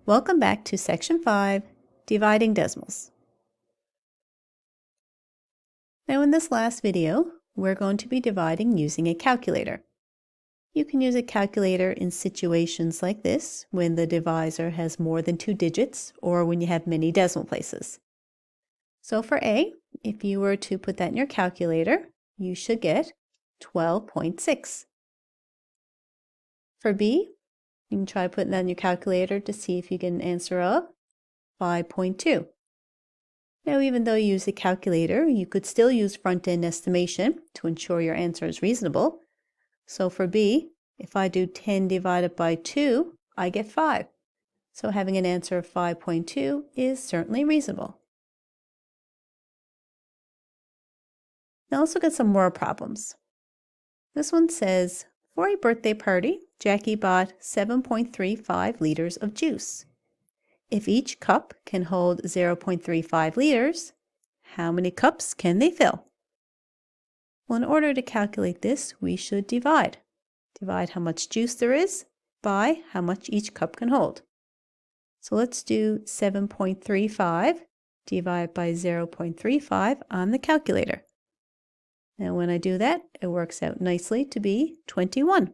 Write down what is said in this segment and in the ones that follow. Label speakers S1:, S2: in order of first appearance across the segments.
S1: Welcome back to Section 5, Dividing Decimals. Now in this last video, we're going to be dividing using a calculator. You can use a calculator in situations like this, when the divisor has more than 2 digits or when you have many decimal places. So for A, if you were to put that in your calculator, you should get 12.6. For B, you can try putting that in your calculator to see if you get an answer of 5.2. Now, even though you use a calculator, you could still use front-end estimation to ensure your answer is reasonable. So for B, if I do 10 divided by 2, I get 5. So having an answer of 5.2 is certainly reasonable. Now let's look at some more problems. This one says, for a birthday party, Jackie bought 7.35 liters of juice. If each cup can hold 0.35 liters, how many cups can they fill? Well, in order to calculate this, we should divide. Divide how much juice there is by how much each cup can hold. So let's do 7.35 divided by 0.35 on the calculator. Now when I do that, it works out nicely to be 21.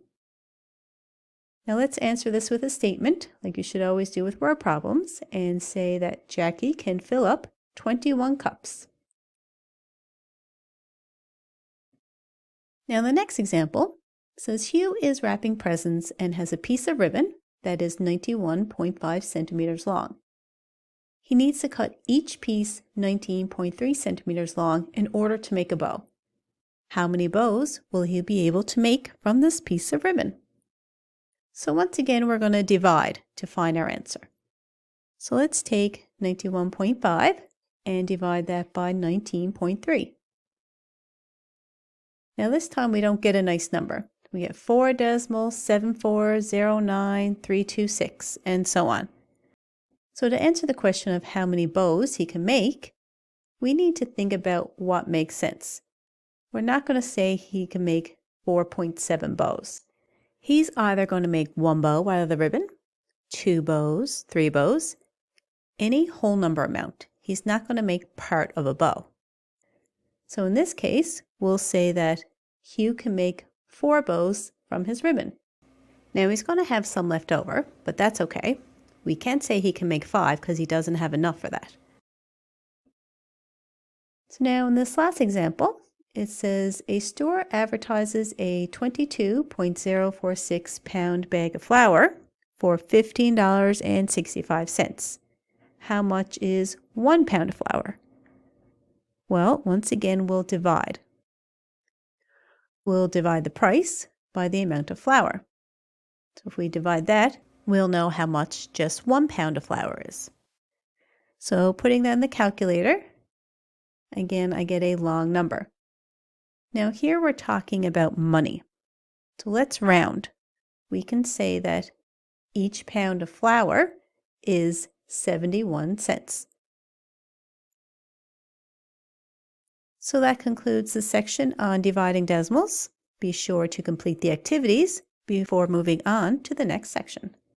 S1: Now let's answer this with a statement, like you should always do with word problems, and say that Jackie can fill up 21 cups. Now the next example says Hugh is wrapping presents and has a piece of ribbon that is 91.5 centimeters long. He needs to cut each piece 19.3 centimeters long in order to make a bow. How many bows will he be able to make from this piece of ribbon? So once again, we're going to divide to find our answer. So let's take 91.5 and divide that by 19.3. Now this time we don't get a nice number. We get 4.7409326 and so on. So to answer the question of how many bows he can make, we need to think about what makes sense. We're not going to say he can make 4.7 bows. He's either going to make 1 bow out of the ribbon, 2 bows, 3 bows, any whole number amount. He's not going to make part of a bow. So in this case, we'll say that Hugh can make 4 bows from his ribbon. Now he's going to have some left over, but that's okay. We can't say he can make 5 because he doesn't have enough for that. So now in this last example, it says a store advertises a 22.046 pound bag of flour for $15.65. How much is 1 pound of flour? Well, once again, we'll divide. We'll divide the price by the amount of flour. So if we divide that, we'll know how much just 1 pound of flour is. So putting that in the calculator, again, I get a long number. Now here we're talking about money. So let's round. We can say that each pound of flour is 71 cents. So that concludes the section on dividing decimals. Be sure to complete the activities before moving on to the next section.